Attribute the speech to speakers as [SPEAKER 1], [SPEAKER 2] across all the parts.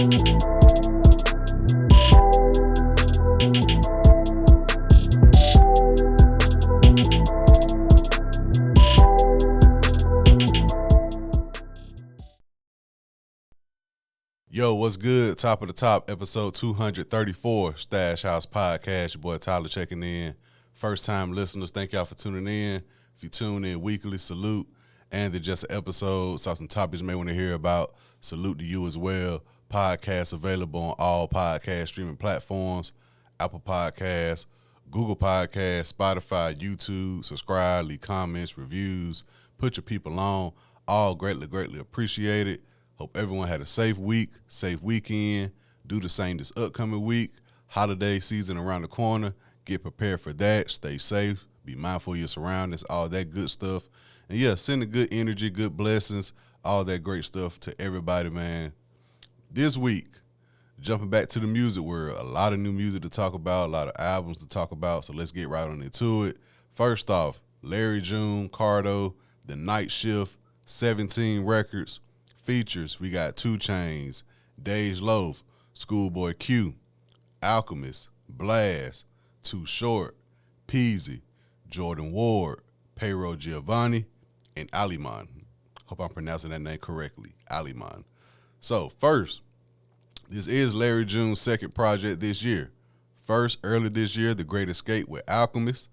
[SPEAKER 1] Yo, what's good? Top of the top, episode 234, Stash House Podcast. Your boy Tyler checking in. First time listeners, thank y'all for tuning in. If you tune in weekly, salute. And then just an episode, saw some topics you may want to hear about. Salute to you as well. Podcasts available on all podcast streaming platforms. Apple Podcasts, Google Podcasts, Spotify, YouTube. Subscribe, leave comments, reviews. Put your people on. All greatly appreciated. Hope everyone had a safe week, safe weekend. Do the same this upcoming week. Holiday season around the corner. Get prepared for that. Stay safe. Be mindful of your surroundings. All that good stuff. And yeah, send a good energy, good blessings, all that great stuff to everybody, man. This week, jumping back to the music world, a lot of new music to talk about, a lot of albums to talk about, so let's get right on into it. First off, Larry June, Cardo, The Night Shift, 17 Records. Features, we got 2 Chainz, Dej Loaf, Schoolboy Q, Alchemist, Blast, Too Short, Peasy, Jordan Ward, Payroll Giovanni, and Aliman. Hope I'm pronouncing that name correctly, Aliman. So first, this is Larry June's second project this year. First, early this year, The Great Escape with Alchemist.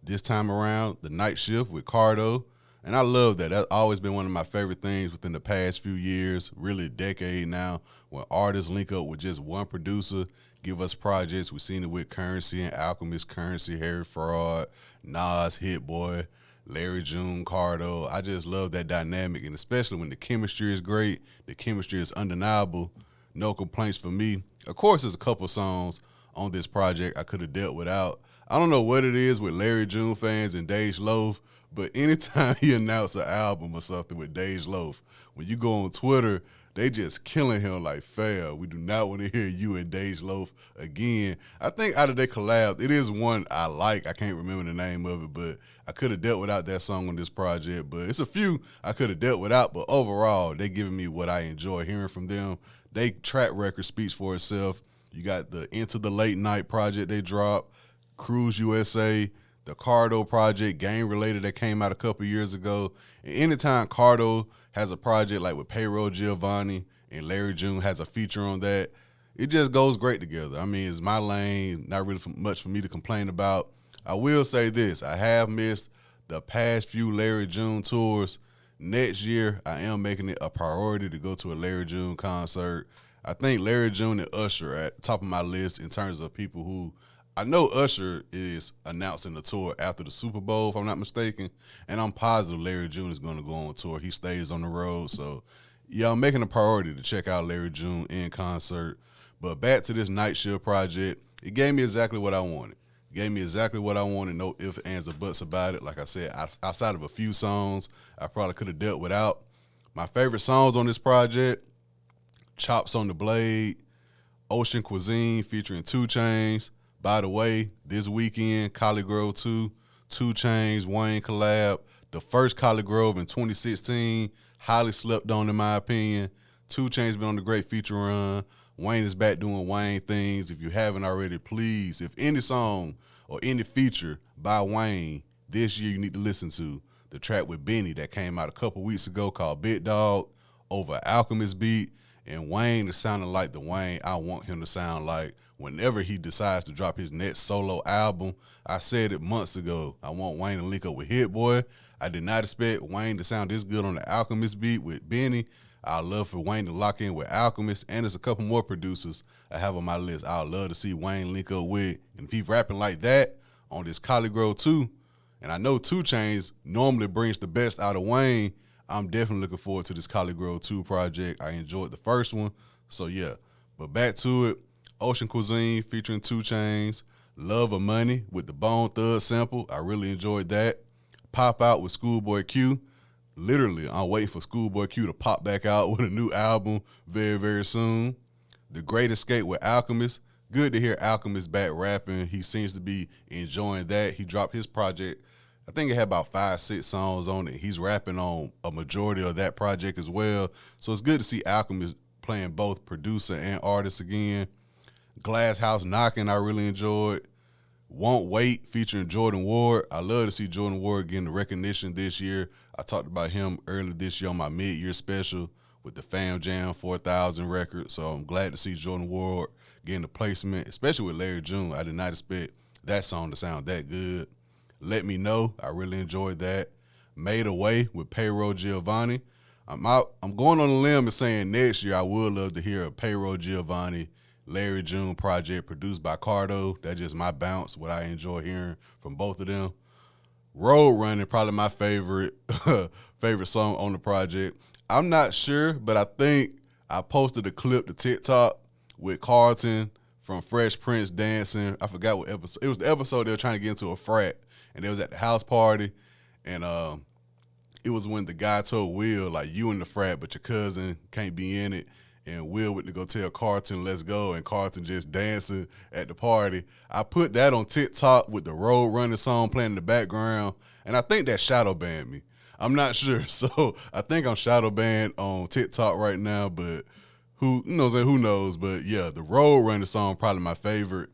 [SPEAKER 1] This time around, The Night Shift with Cardo. And I love that. That's always been one of my favorite things within the past few years, really a decade now, when artists link up with just one producer, give us projects. We've seen it with Currency and Alchemist, Currency, Harry Fraud, Nas, Hit Boy, Larry June, Cardo. I just love that dynamic, and especially when the chemistry is great, the chemistry is undeniable, no complaints for me. Of course, there's a couple songs on this project I could have dealt without. I don't know what it is with Larry June fans and Dej Loaf, but anytime he announces an album or something with Dej Loaf, when you go on Twitter, they just killing him like, fair. We do not want to hear you and Dej Loaf again. I think out of their collab, it is one I like. I can't remember the name of it, but I could have dealt without that song on this project. But it's a few I could have dealt without, but overall, they giving me what I enjoy hearing from them. They track record speaks for itself. You got the Into the Late Night project they dropped, Cruise USA, the Cardo project, game-related, that came out a couple years ago. And anytime Cardo has a project like with Payroll Giovanni and Larry June has a feature on that, it just goes great together. I mean, it's my lane, not really much for me to complain about. I will say this. I have missed the past few Larry June tours. Next year, I am making it a priority to go to a Larry June concert. I think Larry June and Usher are at the top of my list in terms of people who I know Usher is announcing the tour after the Super Bowl, if I'm not mistaken, and I'm positive Larry June is going to go on tour. He stays on the road, so yeah, I'm making a priority to check out Larry June in concert. But back to this Night Shift project, it gave me exactly what I wanted. It gave me exactly what I wanted, no ifs, ands, or buts about it. Like I said, outside of a few songs I probably could have dealt without. My favorite songs on this project, Chops on the Blade, Ocean Cuisine featuring 2 Chainz. By the way, this weekend, Collard Grove 2, 2 Chainz, Wayne collab. The first Collard Grove in 2016, highly slept on in my opinion. 2 Chainz been on the great feature run. Wayne is back doing Wayne things. If you haven't already, please, if any song or any feature by Wayne this year you need to listen to, the track with Benny that came out a couple weeks ago called Big Dog over Alchemist beat. And Wayne is sounding like the Wayne I want him to sound like whenever he decides to drop his next solo album. I said it months ago. I want Wayne to link up with Hit Boy. I did not expect Wayne to sound this good on the Alchemist beat with Benny. I'd love for Wayne to lock in with Alchemist, and there's a couple more producers I have on my list I'd love to see Wayne link up with. And if he's rapping like that on this Collard Grove 2, and I know 2 Chainz normally brings the best out of Wayne, I'm definitely looking forward to this Collard Grove 2 project. I enjoyed the first one, so yeah. But back to it, Ocean Cuisine featuring 2 Chainz, Love of Money with the Bone Thug sample. I really enjoyed that. Pop Out with Schoolboy Q. Literally, I'm waiting for Schoolboy Q to pop back out with a new album very, very soon. The Great Escape with Alchemist. Good to hear Alchemist back rapping. He seems to be enjoying that. He dropped his project. I think it had about 5-6 songs on it. He's rapping on a majority of that project as well. So it's good to see Alchemist playing both producer and artist again. Glass House Knocking, I really enjoyed. Won't Wait featuring Jordan Ward. I love to see Jordan Ward getting the recognition this year. I talked about him earlier this year on my mid-year special with the Fam Jam 4000 record. So I'm glad to see Jordan Ward getting the placement, especially with Larry June. I did not expect that song to sound that good. Let Me Know, I really enjoyed that. Made Away with Payroll Giovanni. I'm going on a limb and saying next year I would love to hear a Payroll Giovanni Larry June project produced by Cardo. That's just my bounce, what I enjoy hearing from both of them. Road Running, probably my favorite favorite song on the project. I'm not sure, but I think I posted a clip to TikTok with Carlton from Fresh Prince dancing. I forgot what episode. It was the episode they were trying to get into a frat, and they was at the house party, and it was when the guy told Will, like, you in the frat, but your cousin can't be in it. And Will went to go tell Carlton, let's go, and Carlton just dancing at the party. I put that on TikTok with the Road Running song playing in the background, and I think that shadow banned me. I'm not sure, so I think I'm shadow banned on TikTok right now, but who knows? But yeah, the Road Running song probably my favorite,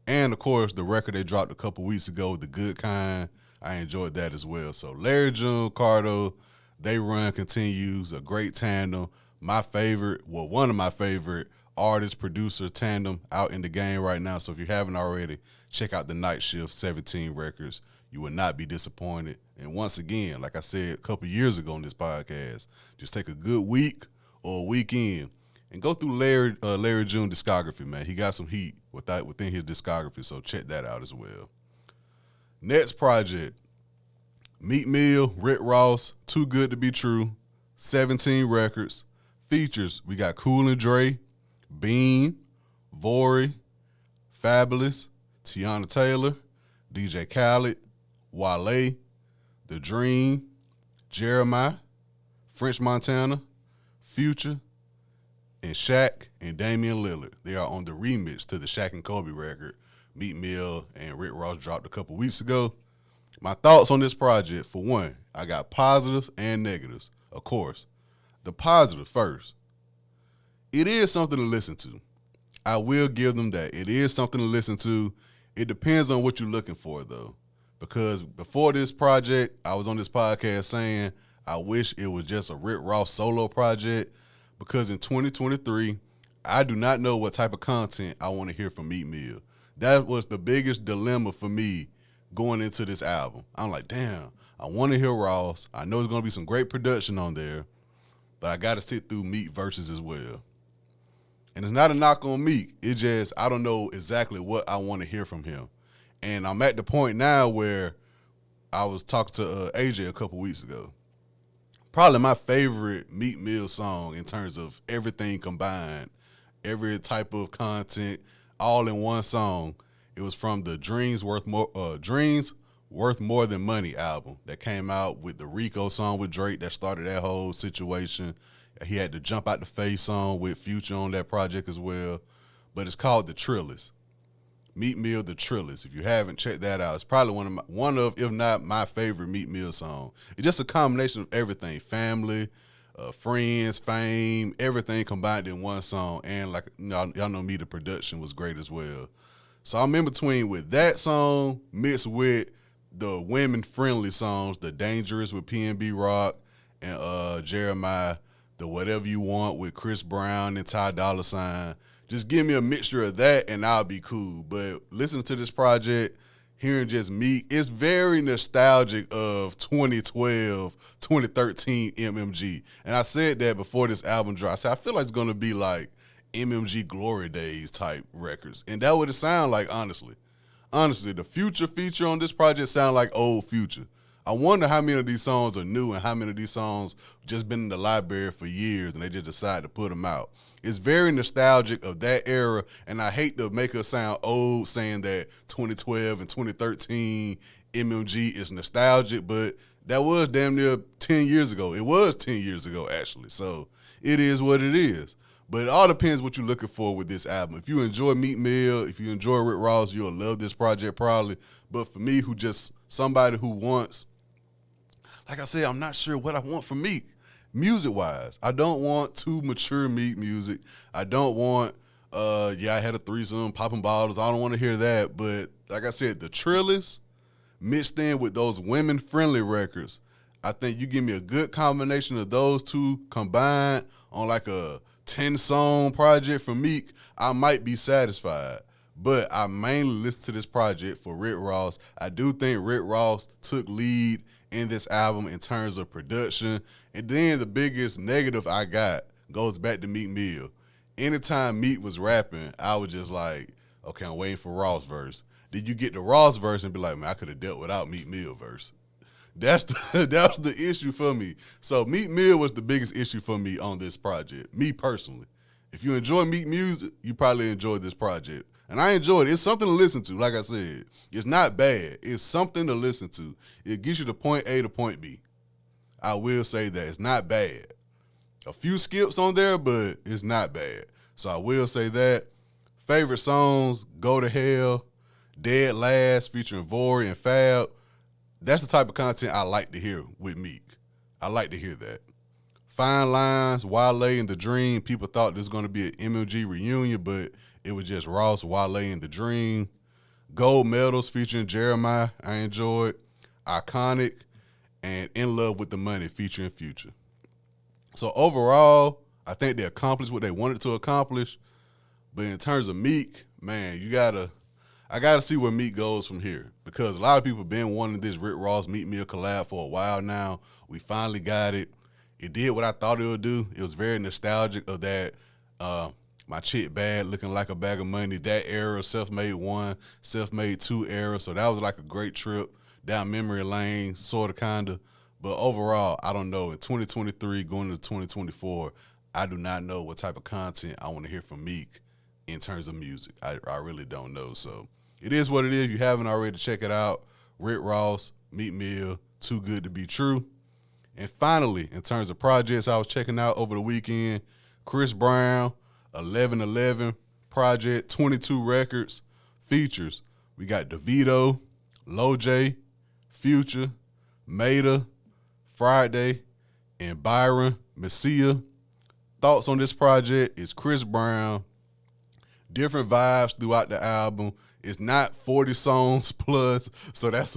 [SPEAKER 1] and of course the record they dropped a couple weeks ago, The Good Kind. I enjoyed that as well. So Larry June, Cardo, They Run continues, a great tandem. My favorite, well, one of my favorite artist-producer tandem out in the game right now. So if you haven't already, check out the Night Shift 17 records. You will not be disappointed. And once again, like I said a couple years ago on this podcast, just take a good week or a weekend and go through Larry June discography, man. He got some heat within his discography, so check that out as well. Next project, Meek Mill, Rick Ross, Too Good to Be True, 17 records. Features, we got Cool and Dre, Bean, Vori, Fabulous, Tiana Taylor, DJ Khaled, Wale, The Dream, Jeremiah, French Montana, Future, and Shaq and Damian Lillard. They are on the remix to the Shaq and Kobe record Meek Mill and Rick Ross dropped a couple weeks ago. My thoughts on this project, for one, I got positives and negatives, of course. The positive first. It is something to listen to. I will give them that. It is something to listen to. It depends on what you're looking for, though. Because before this project, I was on this podcast saying I wish it was just a Rick Ross solo project, because in 2023, I do not know what type of content I want to hear from Meek Mill. That was the biggest dilemma for me going into this album. I'm like, damn, I want to hear Ross. I know there's going to be some great production on there, but I got to sit through Meek verses as well. And it's not a knock on Meek. It's just I don't know exactly what I want to hear from him. And I'm at the point now where I was talking to AJ a couple weeks ago. Probably my favorite Meek Mill song in terms of everything combined, every type of content, all in one song. It was from the Dreams Worth More Than Money album that came out with the Rico song with Drake that started that whole situation. He had to Jump Out the Face song with Future on that project as well. But it's called The Trillers. Meek Mill, The Trillers. If you haven't checked that out, it's probably one of, if not my favorite Meek Mill song. It's just a combination of everything. Family, friends, fame, everything combined in one song. And like y'all know me, the production was great as well. So I'm in between with that song mixed with the women-friendly songs, The Dangerous with PNB Rock and Jeremiah, the Whatever You Want with Chris Brown and Ty Dolla $ign. Just give me a mixture of that and I'll be cool. But listening to this project, hearing just Meek, it's very nostalgic of 2012, 2013 MMG. And I said that before this album dropped. I said, I feel like it's going to be like MMG Glory Days type records. And that would it sound like, honestly. Honestly, the Future feature on this project sound like old Future. I wonder how many of these songs are new and how many of these songs just been in the library for years and they just decided to put them out. It's very nostalgic of that era, and I hate to make us sound old saying that 2012 and 2013 MMG is nostalgic, but that was damn near 10 years ago. It was 10 years ago, actually. So it is what it is. But it all depends what you're looking for with this album. If you enjoy Meek Mill, if you enjoy Rick Ross, you'll love this project probably. But for me, somebody who wants, like I said, I'm not sure what I want from Meek. music-wise. I don't want too mature Meek music. I don't want, I had a threesome, popping bottles. I don't want to hear that. But like I said, the Trillers mixed in with those women-friendly records, I think you give me a good combination of those two combined on like a 10-song project from Meek, I might be satisfied. But I mainly listen to this project for Rick Ross. I do think Rick Ross took lead in this album in terms of production. And then the biggest negative I got goes back to Meek Mill. Anytime Meek was rapping, I was just like, okay, I'm waiting for Ross verse. Then you get the Ross verse and be like, man, I could have dealt without Meek Mill verse. That's the issue for me. So Meek Mill was the biggest issue for me on this project, me personally. If you enjoy Meek music, you probably enjoyed this project. And I enjoyed it. It's something to listen to, like I said. It's not bad. It's something to listen to. It gets you to point A to point B. I will say that. It's not bad. A few skips on there, but it's not bad. So I will say that. Favorite songs, Go to Hell, Dead Last featuring Vori and Fab. That's the type of content I like to hear with Meek. I like to hear that. Fine Lines, Wale and The Dream. People thought this was going to be an MLG reunion, but it was just Ross, Wale, and The Dream. Gold Medals featuring Jeremiah, I enjoyed. Iconic, and In Love with the Money featuring Future. So overall, I think they accomplished what they wanted to accomplish. But in terms of Meek, man, I gotta see where Meek goes from here, because a lot of people have been wanting this Rick Ross Meek Mill collab for a while now. We finally got it. It did what I thought it would do. It was very nostalgic of that My Chick Bad looking like a bag of money, that era, Self-Made 1, Self-Made 2 era. So that was like a great trip down memory lane, sort of, kind of. But overall, I don't know. In 2023, going into 2024, I do not know what type of content I want to hear from Meek in terms of music. I really don't know. So it is what it is. If you haven't already, check it out. Rick Ross, Meek Mill, Too Good to Be True. And finally, in terms of projects I was checking out over the weekend, Chris Brown, 1111 project, 22 records, features. We got DeVito, Lil J, Future, Maida, Friday, and Byron Messia. Thoughts on this project is Chris Brown. Different vibes throughout the album. It's not 40 songs plus, so that's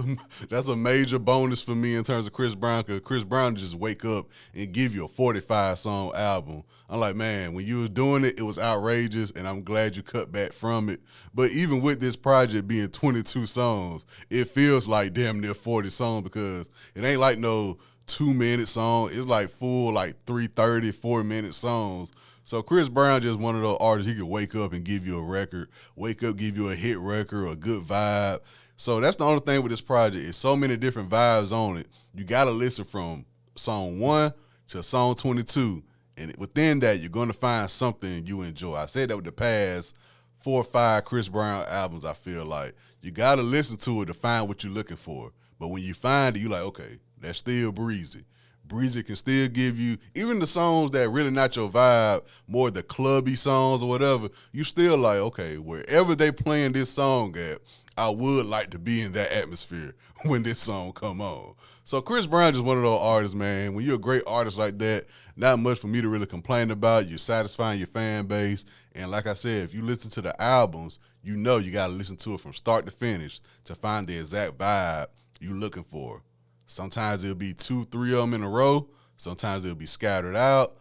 [SPEAKER 1] a major bonus for me in terms of Chris Brown, because Chris Brown just wake up and give you a 45-song album. I'm like, man, when you was doing it, it was outrageous, and I'm glad you cut back from it. But even with this project being 22 songs, it feels like damn near 40 songs, because it ain't like no 2-minute song. It's like full, like 3:30, 4-minute songs. So Chris Brown just one of those artists, he could wake up and give you a record, wake up, give you a hit record, a good vibe. So that's the only thing with this project. It's so many different vibes on it. You got to listen from song 1 to song 22. And within that, you're going to find something you enjoy. I said that with the past 4 or 5 Chris Brown albums, I feel like. You got to listen to it to find what you're looking for. But when you find it, you're like, okay, that's still breezy. Breezy can still give you, even the songs that really not your vibe, more the clubby songs or whatever, you still like, okay, wherever they playing this song at, I would like to be in that atmosphere when this song come on. So Chris Brown just one of those artists, man. When you're a great artist like that, not much for me to really complain about. You're satisfying your fan base. And like I said, if you listen to the albums, you know you got to listen to it from start to finish to find the exact vibe you're looking for. Sometimes it'll be 2, 3 of them in a row. Sometimes it'll be scattered out.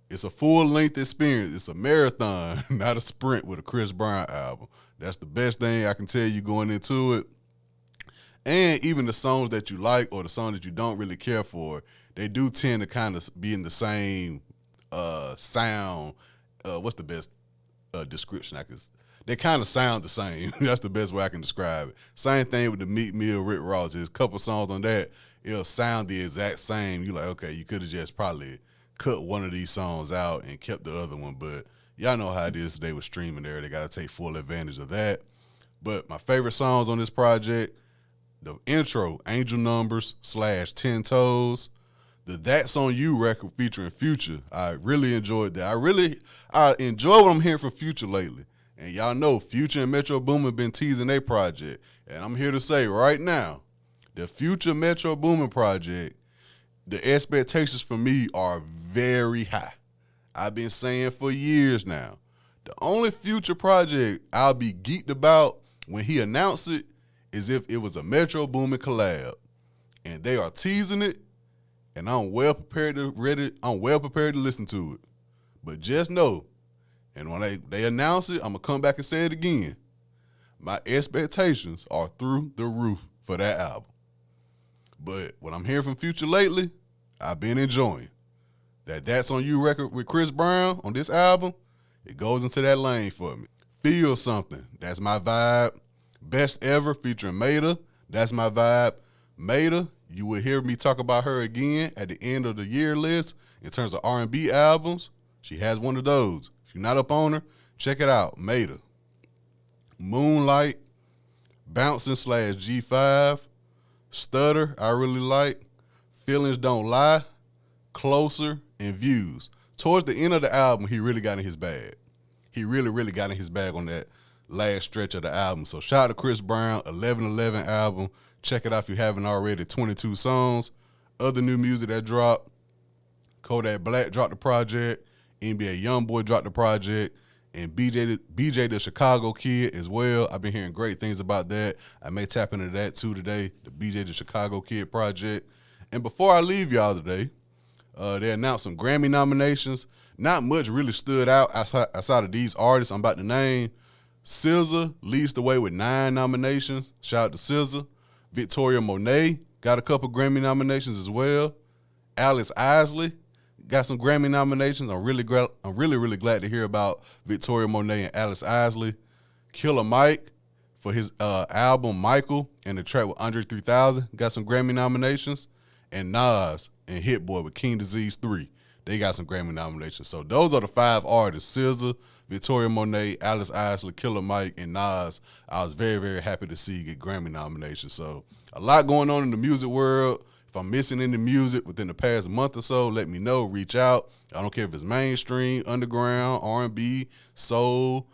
[SPEAKER 1] It's a full-length experience. It's a marathon, not a sprint with a Chris Brown album. That's the best thing I can tell you going into it. And even the songs that you like or the songs that you don't really care for, they do tend to kind of be in the same sound. What's the best description I could? They kind of sound the same. That's the best way I can describe it. Same thing with the Meek Mill, Rick Ross. There's a couple songs on that. It'll sound the exact same. You're like, okay, you could have just probably cut one of these songs out and kept the other one. But y'all know how it is today with streaming there. They got to take full advantage of that. But my favorite songs on this project, the intro, Angel Numbers / 10 Toes. The That's On You record featuring Future. I really enjoyed that. I enjoy what I'm hearing from Future lately. And y'all know Future and Metro Boomin have been teasing their project. And I'm here to say right now, the Future Metro Boomin project, the expectations for me are very high. I've been saying for years now, the only future project I'll be geeked about when he announced it is if it was a Metro Boomin collab. And they are teasing it, and I'm well prepared to listen to it. But just know, and when they announce it, I'm gonna come back and say it again. My expectations are through the roof for that album. But what I'm hearing from Future lately, I've been enjoying. That That's On You record with Chris Brown on this album, it goes into that lane for me. Feel Something, that's my vibe. Best Ever featuring Maida, that's my vibe. Maida, you will hear me talk about her again at the end of the year list in terms of R&B albums. She has one of those. If you're not up on her, check it out, Maida. Moonlight, Bouncing /G5, Stutter, I really like. Feelings Don't Lie, Closer, and Views. Towards the end of the album, he really got in his bag. He really got in his bag on that last stretch of the album. So shout out to Chris Brown, 1111 album. Check it out if you haven't already. 22 songs. Other new music that dropped. Kodak Black dropped the project. NBA Youngboy dropped the project. And BJ the Chicago Kid as well. I've been hearing great things about that. I may tap into that too today, the BJ the Chicago Kid project. And before I leave y'all today, they announced some Grammy nominations. Not much really stood out outside of these artists I'm about to name. SZA leads the way with 9 nominations. Shout out to SZA. Victoria Monet got a couple Grammy nominations as well. Alice Isley got some Grammy nominations. I'm really glad to hear about Victoria Monet and Alice Isley. Killer Mike for his album Michael and the track with Andre 3000 got some Grammy nominations. And Nas and Hit Boy with King Disease 3, they got some Grammy nominations. So those are the 5 artists: SZA, Victoria Monet, Alice Isley, Killer Mike, and Nas. I was very happy to see get Grammy nominations. So a lot going on in the music world. If I'm missing any music within the past month or so, let me know. Reach out. I don't care if it's mainstream, underground, R&B, soul,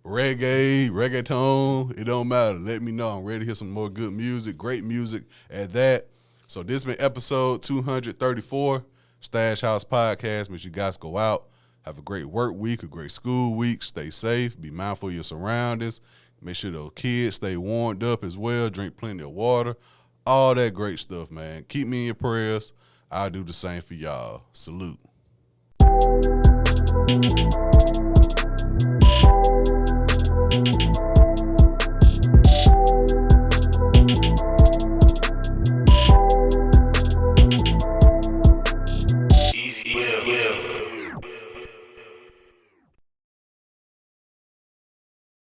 [SPEAKER 1] reggaeton. It don't matter. Let me know. I'm ready to hear some more good music, great music at that. So this has been episode 234, Stash House Podcast. Make sure you guys go out. Have a great work week, a great school week. Stay safe. Be mindful of your surroundings. Make sure those kids stay warmed up as well. Drink plenty of water. All that great stuff, man. Keep me in your prayers. I'll do the same for y'all. Salute.